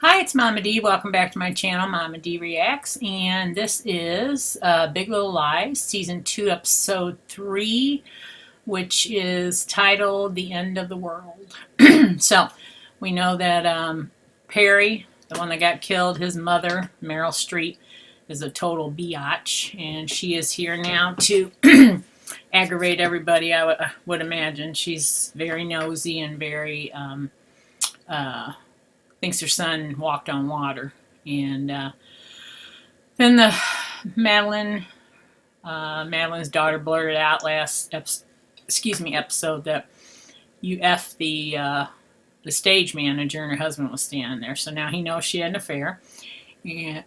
Hi, it's Mama D. Welcome back to my channel, Mama D Reacts. And this is Big Little Lies, Season 2, Episode 3, which is titled The End of the World. So, we know that Perry, the one that got killed, his mother, Meryl Streep, is a total biatch. And she is here now to aggravate everybody, I would imagine. She's very nosy and very... thinks her son walked on water. And then Madeline's daughter blurted out last episode that you F the stage manager and her husband was standing there. So now he knows she had an affair. And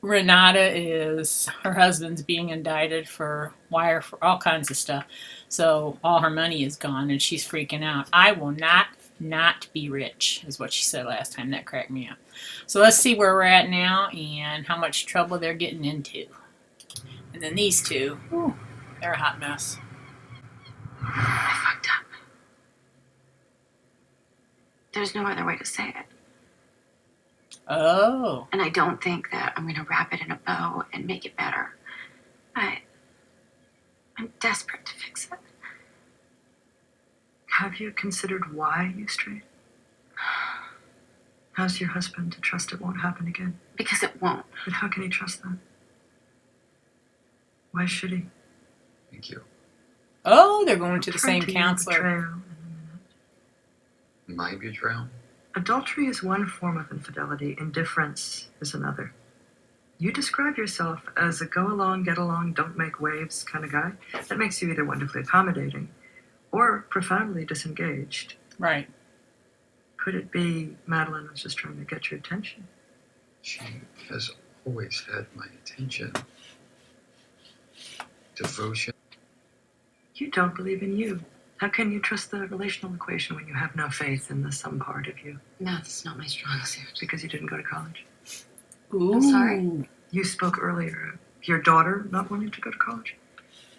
Renata is her husband's being indicted for wire for all kinds of stuff. So all her money is gone and she's freaking out. I will not be rich, is what she said last time. That cracked me up. So let's see where we're at now and how much trouble they're getting into. And then these two, they're a hot mess. I fucked up. There's no other way to say it. Oh. And I don't think that I'm going to wrap it in a bow and make it better. I'm desperate to fix it. Have you considered why you strayed? How's your husband to trust it won't happen again? Because it won't. But how can he trust that? Why should he? Thank you. Oh, they're going to the Referring same to your counselor. betrayal in a minute. My betrayal? Adultery is one form of infidelity. Indifference is another. You describe yourself as a go along, get along, don't make waves kind of guy. That makes you either wonderfully accommodating or profoundly disengaged. Right. Could it be Madeline was just trying to get your attention? She has always had my attention. Devotion. You don't believe in you. How can you trust the relational equation when you have no faith in the some part of you? Math is not my strong suit. Because you didn't go to college. Ooh. I'm sorry. You spoke earlier. Your daughter not wanting to go to college?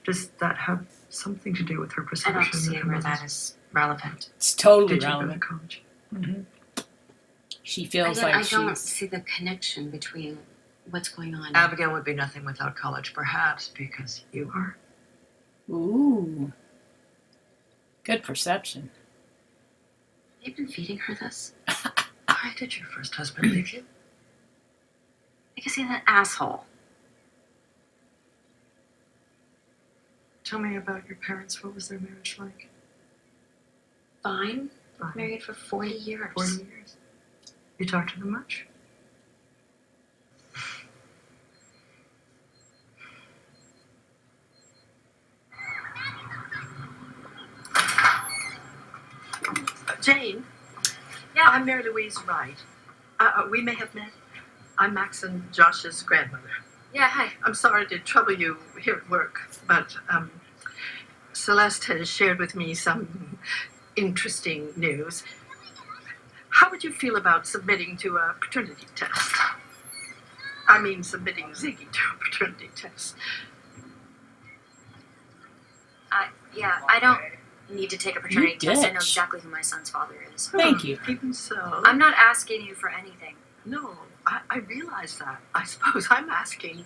Does that have something to do with her I perception? don't see of where her that is relevant. It's totally Did you go to relevant. college? She feels Again, like I don't she's... see the connection between what's going on. Abigail would be nothing without college, perhaps because you are. Ooh. Good perception. Have you been feeding her this? Why did your first husband leave you? Because he's an asshole. Tell me about your parents. What was their marriage like? Fine. Fine. Married for 40 years. 40 years. You talk to them much? Jane? Yeah, I'm Mary Louise Wright. We may have met. I'm Max and Josh's grandmother. Yeah, hi. I'm sorry to trouble you here at work, but Celeste has shared with me some interesting news. How would you feel about submitting to a paternity test? I mean, submitting Ziggy to a paternity test. I don't need to take a paternity You test. I know bitch. exactly who my son's father is. Thank you. Even so. I'm not asking you for anything. No, I realize that. I suppose I'm asking.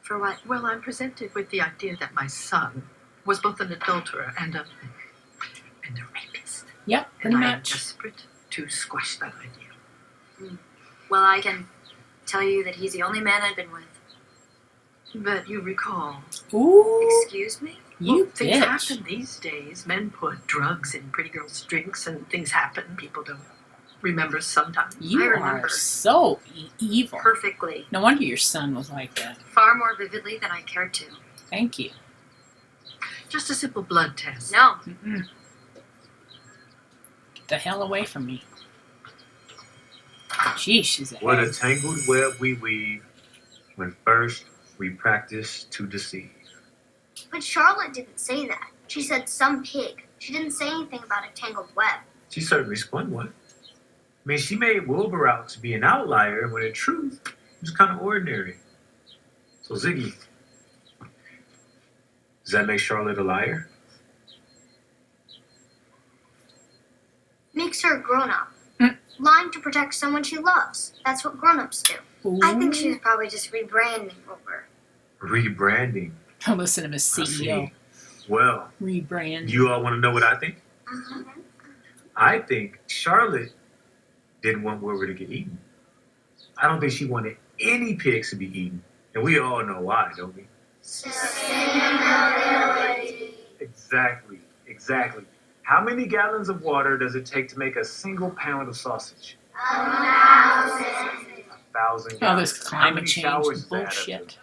For what? Well, I'm presented with the idea that my son was both an adulterer and a rapist. Yep, And pretty I am much. desperate to squash that idea. Well, I can tell you that he's the only man I've been with. But you recall, Ooh. Excuse me? You things bitch. happen these days. Men put drugs in pretty girls' drinks and things happen. People don't remember sometimes. You I are remember. so evil. Perfectly. No wonder your son was like that. Far more vividly than I cared to. Thank you. Just a simple blood test. No. Mm-mm. Get the hell away from me. Jeez, she's a What a tangled web we weave when first we practice to deceive. But Charlotte didn't say that. She said some pig. She didn't say anything about a tangled web. She certainly spun one. I mean, she made Wilbur out to be an outlier when in truth, it was kind of ordinary. So, Ziggy, does that make Charlotte a liar? Makes her a grown up. lying to protect someone she loves. That's what grown-ups do. I think she was probably just rebranding Wilbur. Rebranding. Listen to Miss I CEO. see. Well, Rebrand. you all want to know what I think? I think Charlotte didn't want Wilbur to get eaten. I don't think she wanted any pigs to be eaten. And we all know why, don't we? Exactly. How many gallons of water does it take to make a single pound of sausage? 1,000 Oh, gallons. this How climate many change showers is that? bullshit.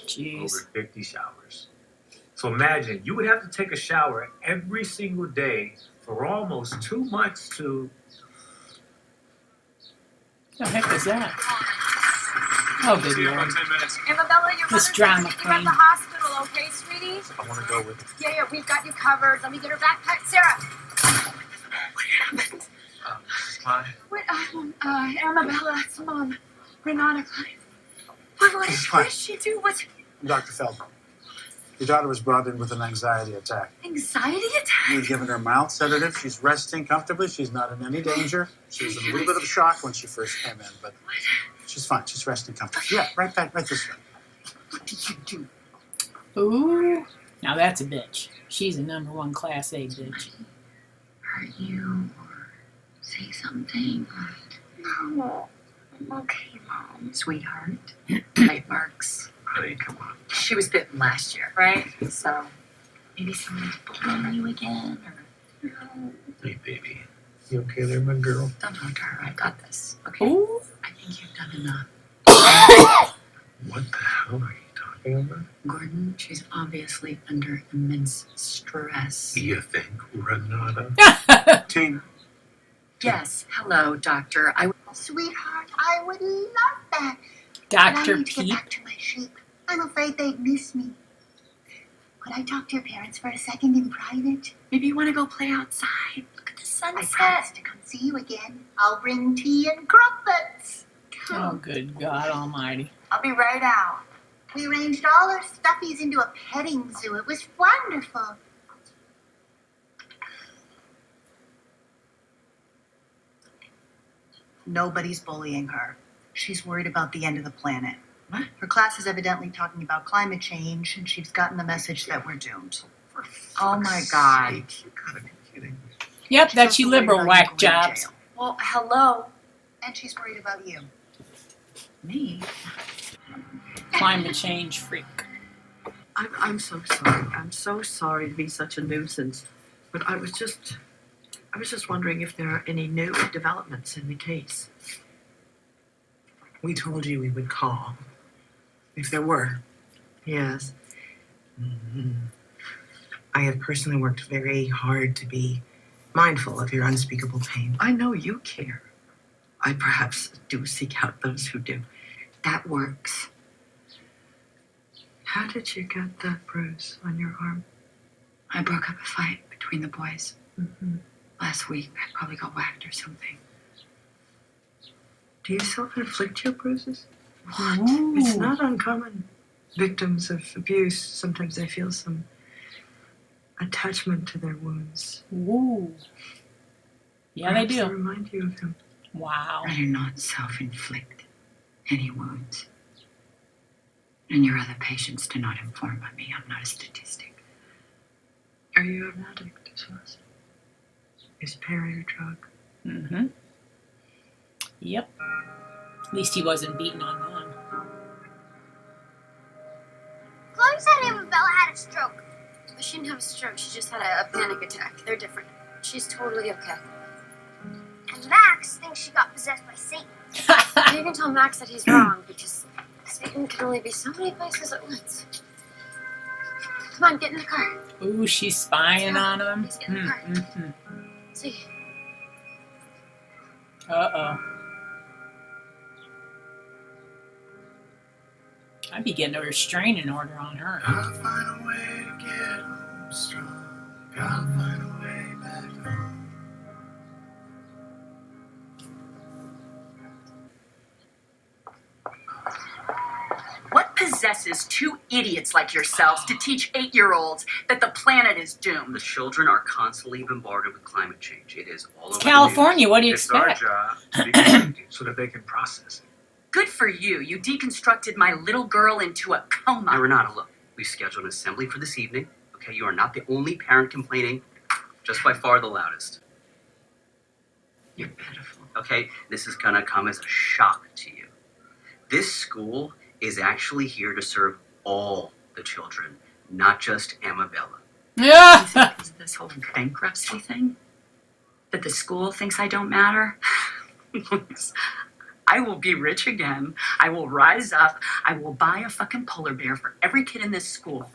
Jeez. Over 50 showers. So imagine you would have to take a shower every single day for almost 2 months to. The heck is that? Oh, good Lord. Annabella, your This mother drama said you're at queen. the hospital, okay, sweetie? I want to go with. Yeah, we've got you covered. Let me get her backpack. Sarah! What happened? Mine. What, Annabella, it's Mom. Renata. What did she do? What's Dr. Feldman, your daughter was brought in with an anxiety attack. anxiety attack? We've given her mild sedative. She's resting comfortably. She's not in any danger. She was in a little bit of shock when she first came in, but she's fine. She's resting comfortably. Yeah, right this way. What did you do? Ooh. Now that's a bitch. She's a #1 Class A bitch. Hurt you or say something? No, I'm okay, Mom. Sweetheart. Bite marks. Honey, come on. She was bitten last year, right? So maybe someone's bullying you again, or Hey, baby. You okay there, my girl? don't talk to her. I've got this. Okay. Ooh. I think you've done enough. What the hell are you talking about? Gordon, she's obviously under immense stress. You think, Renata? Team, Yes. Hello, doctor. Sweetheart, I would love that. But I Dr. need to get Pete. back to my sheep. I'm afraid they'd miss me. Could I talk to your parents for a second in private? Maybe you want to go play outside. Look at the I sunset. promise to come see you again. I'll bring tea and crumpets. Oh, good God Almighty. I'll be right out. We arranged all our stuffies into a petting zoo. It was wonderful. Nobody's bullying her. She's worried about the end of the planet. What? Her class is evidently talking about climate change, and she's gotten the message that we're doomed. Oh my God. You gotta be kidding me. Yep, She's that's you also worried liberal about whack going to jobs. jail. Well, hello. And she's worried about you. Me? Climate change freak. I'm so sorry. I'm so sorry to be such a nuisance. But I was just wondering if there are any new developments in the case. We told you we would call. If there were. Yes. I have personally worked very hard to be mindful of your unspeakable pain. I know you care. I perhaps do seek out those who do. That works. How did you get that bruise on your arm? I broke up a fight between the boys Mm-hmm. last week. I probably got whacked or something. Do you self-inflict your bruises? What? It's not uncommon. Victims of abuse, sometimes they feel some attachment to their wounds. Ooh. Yeah, they Perhaps do. remind you of him. Wow. I do not self-inflict any wounds. And your other patients do not inform on me. I'm not a statistic. Are you an addict as well? Is Perry your drug? Mm-hmm. Yep. At least he wasn't beaten on them. Chloe said Annabella had a stroke. She didn't have a stroke. She just had a panic attack. They're different. She's totally okay. And Max thinks she got possessed by Satan. You can tell Max that he's wrong because Satan can only be so many places at once. Come on, get in the car. Ooh, she's spying on him. Please get in the car. Mm-hmm. See. Uh-oh. I'd be getting a restraining order on her. Gotta find a way to get home strong. Gotta find a way back home. What possessed possesses two idiots like yourselves to teach 8-year-olds that the planet is doomed. The children are constantly bombarded with climate change. It is all over California, what do you It's our expect? job to be connected so that they can process it. Good for you. You deconstructed my little girl into a coma. Now, Renata, look, we scheduled an assembly for this evening. Okay, you are not the only parent complaining, just by far the loudest. You're pitiful. Okay, this is gonna come as a shock to you. This school is actually here to serve all the children, not just Amabella. Yeah. Is it because of this whole bankruptcy thing? That the school thinks I don't matter? I will be rich again. I will rise up. I will buy a fucking polar bear for every kid in this school.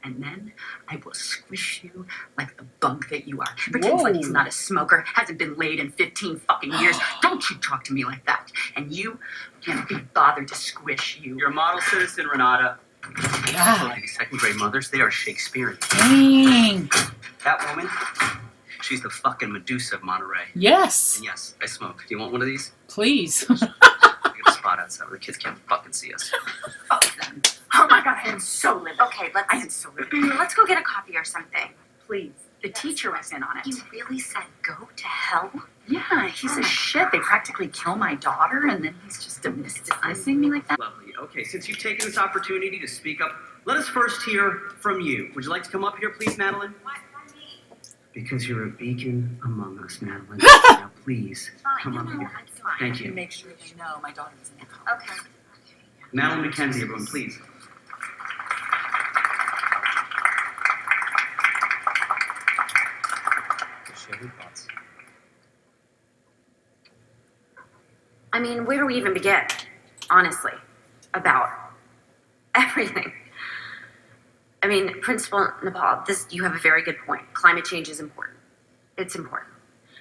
And then I will squish you like the bug that you are. Pretends like he's not a smoker, hasn't been laid in 15 fucking years. Don't you talk to me like that. And you can't be bothered to squish you. You're a model citizen, Renata. God. These second grade mothers, they are Shakespearean. Dang. That woman, she's the fucking Medusa of Monterey. Yes. And yes, I smoke. Do you want one of these? Please. We got a spot outside where the kids can't fucking see us. Fuck them. Oh my god, I am so livid. Okay, I am so livid. let's go get a coffee or something. Please. The teacher was in on it. You really said go to hell? Yeah, he's a shit. They practically kill my daughter, and then he's just dismissing me like that. Lovely. Okay, since you've taken this opportunity to speak up, let us first hear from you. Would you like to come up here, please, Madeline? Why Because you're a beacon among us, Madeline. Now, please, come up here. I'm fine. Thank you. Make sure they know my daughter was in the car. Okay. Madeline McKenzie, everyone, please. I mean, where do we even begin? Honestly, about everything. I mean, Principal Nepal, you have a very good point. Climate change is important. It's important.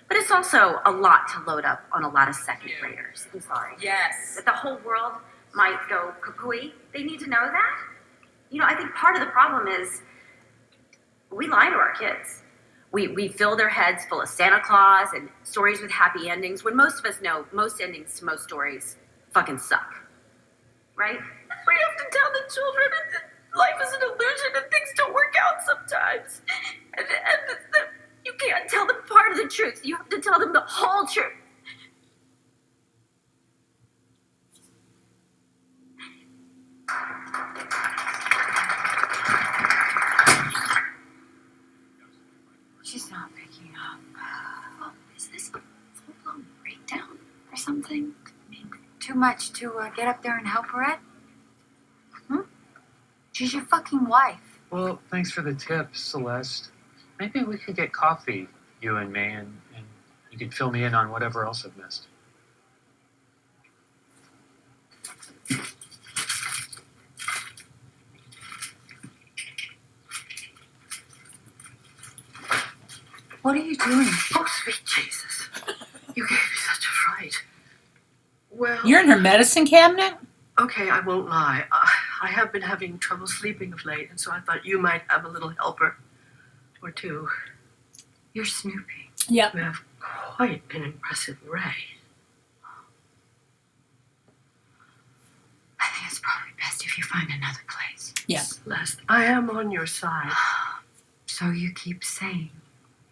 But it's also a lot to load up on a lot of second graders. I'm sorry. Yes. That the whole world might go cuckoo. They need to know that. You know, I think part of the problem is we lie to our kids. We fill their heads full of Santa Claus and stories with happy endings when most of us know most endings to most stories fucking suck. Right? We have to tell the children that life is an illusion and things don't work out sometimes. And you can't tell them part of the truth. You have to tell them the whole truth. She's not picking up. Oh, is this a full-blown breakdown or something? I mean, Too much to get up there and help her at? She's your fucking wife. Well, thanks for the tip, Celeste. Maybe we could get coffee, you and me, and you could fill me in on whatever else I've missed. What are you doing? Oh, sweet Jesus. You gave me such a fright. Well, You're in her medicine cabinet? okay, I won't lie. I have been having trouble sleeping of late, and so I thought you might have a little helper or two. You're snooping. Yep. You have quite an impressive array. I think it's probably best if you find another place. Yeah. Celeste, I am on your side. So you keep saying.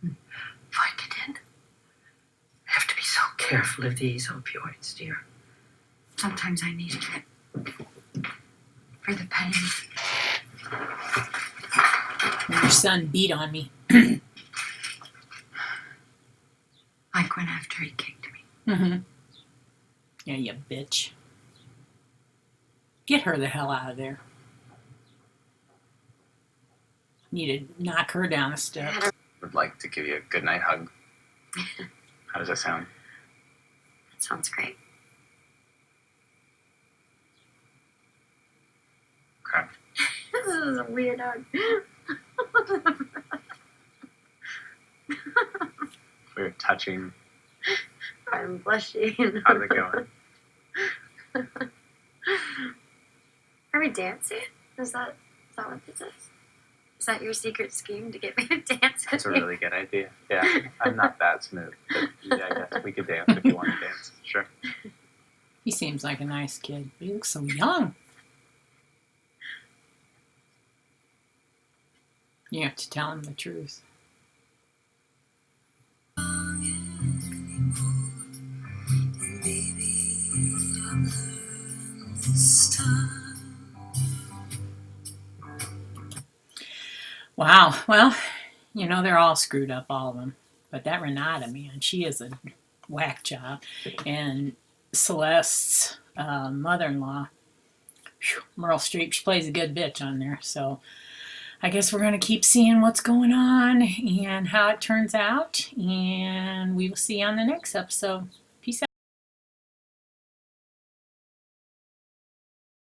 Vicodin. I have to be so careful of these opioids, dear. Sometimes I need it. For the pain. Your son beat on me. Like when after he kicked me. Mm-hmm. Yeah, you bitch. Get her the hell out of there. Need to knock her down a step. Would like to give you a goodnight hug. How does that sound? That sounds great. Okay. This is a weird hug. We're touching. I'm blushing. How's it going? Are we dancing? Is that what this is? Is that your secret scheme to get me to dance? That's a really good idea. Yeah, I'm not that smooth, but yeah, I guess we could dance if you want to dance. Sure. He seems like a nice kid, but he looks so young. You have to tell him the truth. Wow. Well, you know, they're all screwed up, all of them. But that Renata, man, she is a whack job. And Celeste's mother-in-law, Meryl Streep, she plays a good bitch on there. So I guess we're going to keep seeing what's going on and how it turns out. And we will see you on the next episode.